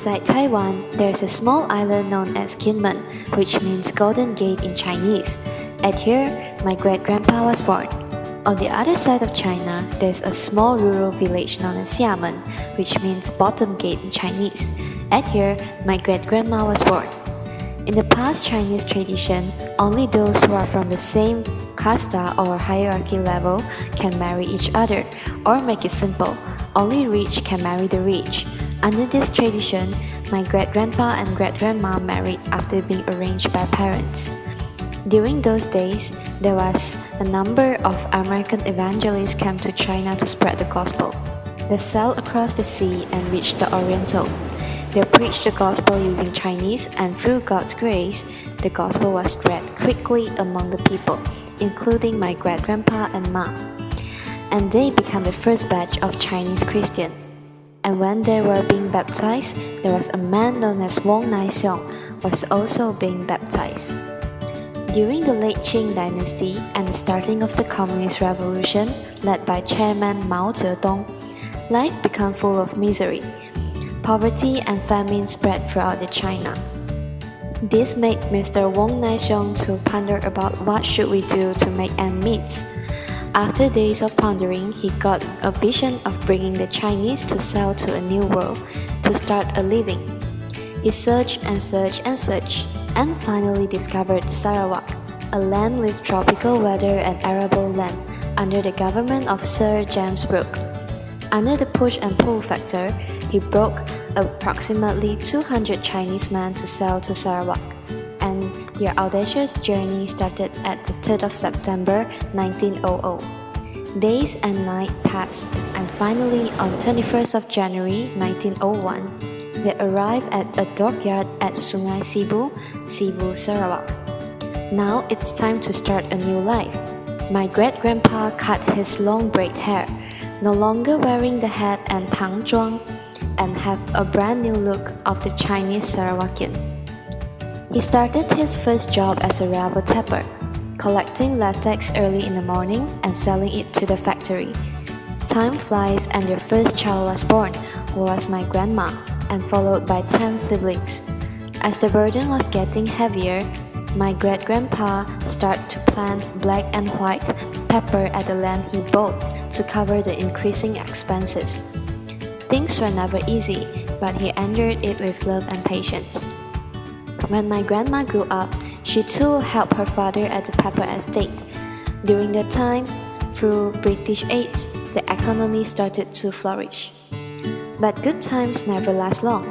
Beside Taiwan, there is a small island known as Kinmen, which means Golden Gate in Chinese. At here, my great-grandpa was born. On the other side of China, there is a small rural village known as Xiamen, which means Bottom Gate in Chinese. At here, my great-grandma was born. In the past Chinese tradition, only those who are from the same kasta or hierarchy level can marry each other, or make it simple, only rich can marry the rich. Under this tradition, my great-grandpa and great-grandma married after being arranged by parents. During those days, there was a number of American evangelists came to China to spread the gospel. They sailed across the sea and reached the Oriental. They preached the gospel using Chinese, and through God's grace, the gospel was spread quickly among the people, including my great-grandpa and mom. And they became the first batch of Chinese Christians. And when they were being baptized, there was a man known as Wong Nai-seong was also being baptized. During the late Qing dynasty and the starting of the Communist Revolution, led by Chairman Mao Zedong, life became full of misery. Poverty and famine spread throughout the China. This made Mr. Wong Nai-seong to ponder about what should we do to make ends meet. After days of pondering, he got a vision of bringing the Chinese to sail to a new world, to start a living. He searched and searched and searched, and finally discovered Sarawak, a land with tropical weather and arable land, under the government of Sir James Brooke. Under the push and pull factor, he broke approximately 200 Chinese men to sail to Sarawak, and their audacious journey started at the 3rd of September 1900. Days and nights passed, and finally on 21st of January 1901, they arrived at a dockyard at Sungai Sibu, Sibu, Sarawak. Now it's time to start a new life. My great-grandpa cut his long braid hair, no longer wearing the hat and tang zhuang, and have a brand new look of the Chinese Sarawakian. He started his first job as a rubber tapper, collecting latex early in the morning and selling it to the factory. Time flies and their first child was born, who was my grandma, and followed by 10 siblings. As the burden was getting heavier, my great-grandpa started to plant black and white pepper at the land he bought to cover the increasing expenses. Things were never easy, but he endured it with love and patience. When my grandma grew up, she too helped her father at the pepper estate. During that time, through British aid, the economy started to flourish. But good times never last long.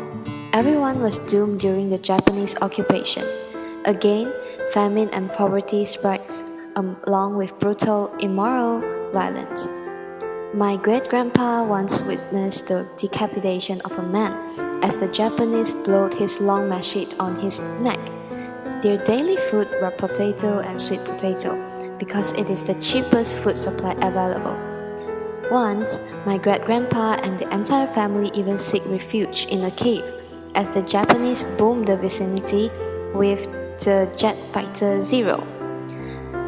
Everyone was doomed during the Japanese occupation. Again, famine and poverty spread along with brutal, immoral violence. My great-grandpa once witnessed the decapitation of a man as the Japanese blowed his long machete on his neck. Their daily food were potato and sweet potato because it is the cheapest food supply available. Once, my great-grandpa and the entire family even seek refuge in a cave as the Japanese boomed the vicinity with the jet fighter Zero.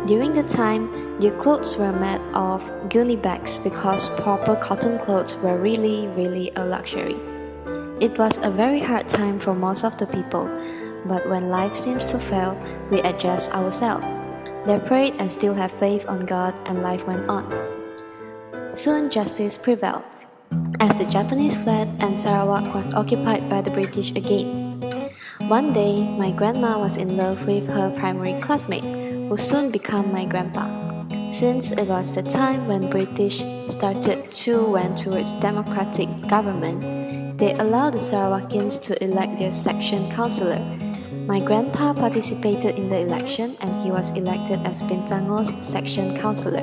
During the time, their clothes were made of gunny bags because proper cotton clothes were really a luxury. It was a very hard time for most of the people, but when life seems to fail, we adjust ourselves. They prayed and still have faith on God, and life went on. Soon justice prevailed, as the Japanese fled and Sarawak was occupied by the British again. One day, my grandma was in love with her primary classmate, who soon became my grandpa. Since it was the time when British started to went towards democratic government, they allowed the Sarawakians to elect their section councillor. My grandpa participated in the election and he was elected as Bintango's section councillor.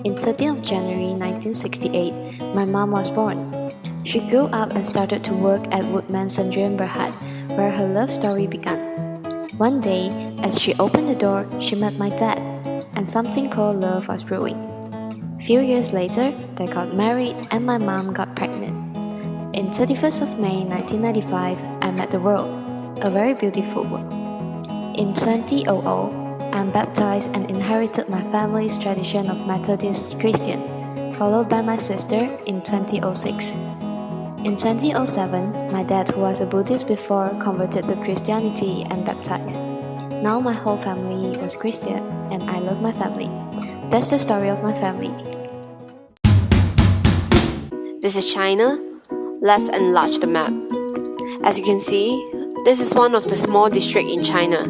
In 13th of January 1968, my mom was born. She grew up and started to work at Woodman's Sdn Bhd, where her love story began. One day, as she opened the door, she met my dad, and something called love was brewing. Few years later, they got married and my mom got pregnant. In 31st of May 1995, I met the world, a very beautiful world. In 2000, I'm baptized and inherited my family's tradition of Methodist Christian, followed by my sister in 2006. In 2007, my dad, who was a Buddhist before, converted to Christianity and baptized. Now my whole family was Christian, and I love my family. That's the story of my family. This is China. Let's enlarge the map. As you can see, this is one of the small districts in China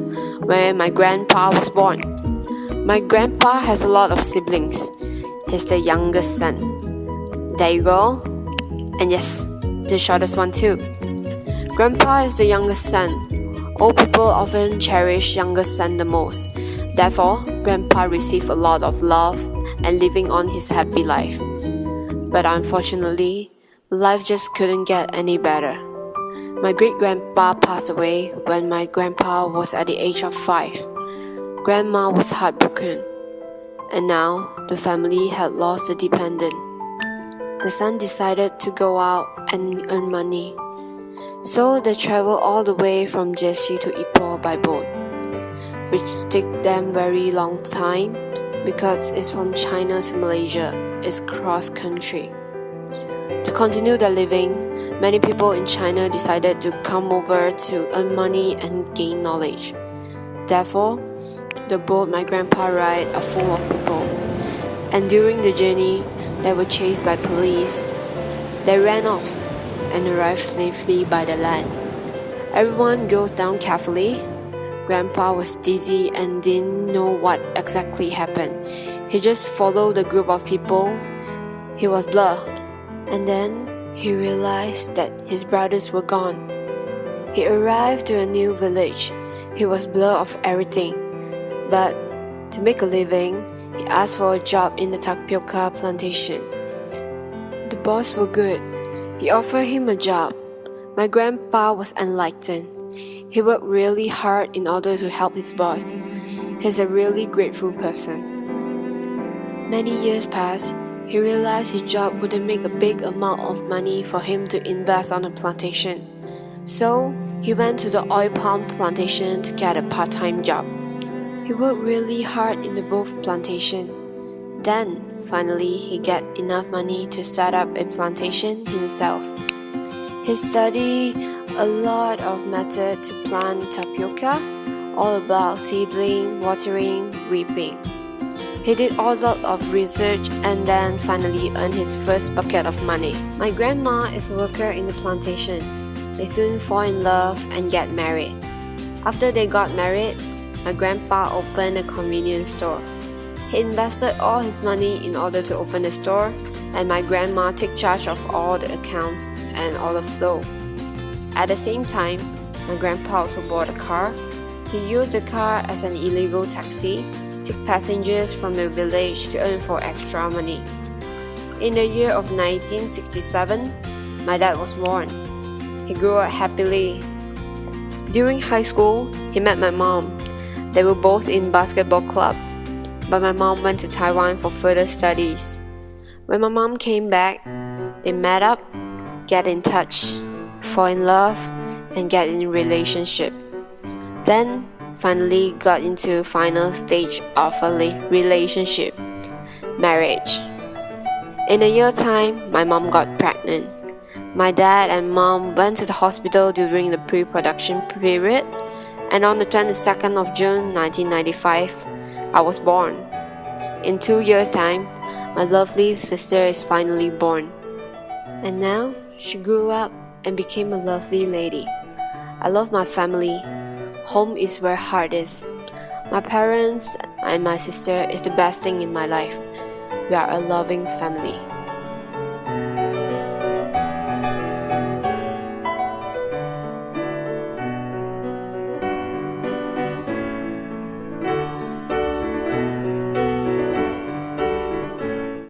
where my grandpa was born. My grandpa has a lot of siblings. He's the youngest son. There you go. And yes, the shortest one too. Grandpa is the youngest son. Old people often cherish youngest son the most. Therefore, Grandpa received a lot of love and living on his happy life. But unfortunately, life just couldn't get any better. My great-grandpa passed away when my grandpa was at the age of 5. Grandma was heartbroken, and now the family had lost a dependent. The son decided to go out and earn money. So they traveled all the way from Jeshi to Ipoh by boat, which took them very long time because it's from China to Malaysia, it's cross-country. To continue their living, many people in China decided to come over to earn money and gain knowledge. Therefore, the boat my grandpa ride are full of people, and during the journey, they were chased by police. They ran off and arrived safely by the land. Everyone goes down carefully. Grandpa was dizzy and didn't know what exactly happened. He just followed a group of people. He was blurred, and then he realized that his brothers were gone. He arrived to a new village. He was blurred of everything, but to make a living, he asked for a job in the tapioca plantation. The boss were good. He offered him a job. My grandpa was enlightened. He worked really hard in order to help his boss. He's a really grateful person. Many years passed. He realized his job wouldn't make a big amount of money for him to invest on a plantation. So he went to the oil palm plantation to get a part-time job. He worked really hard in the both plantation. Then, finally, he got enough money to start up a plantation himself. He studied a lot of method to plant tapioca, all about seedling, watering, reaping. He did all sorts of research and then finally earned his first bucket of money. My grandma is a worker in the plantation. They soon fall in love and get married. After they got married, my grandpa opened a convenience store. He invested all his money in order to open the store, and my grandma took charge of all the accounts and all the flow. At the same time, my grandpa also bought a car. He used the car as an illegal taxi, took passengers from the village to earn for extra money. In the year of 1967, my dad was born. He grew up happily. During high school, he met my mom. They were both in basketball club, but my mom went to Taiwan for further studies. When my mom came back, they met up, get in touch, fall in love, and get in relationship. Then, finally got into final stage of a relationship, marriage. In a year time, my mom got pregnant. My dad and mom went to the hospital during the pre-production period, and on the 22nd of June 1995, I was born. In 2 years' time, my lovely sister is finally born. And now, she grew up and became a lovely lady. I love my family. Home is where heart is. My parents and my sister is the best thing in my life. We are a loving family.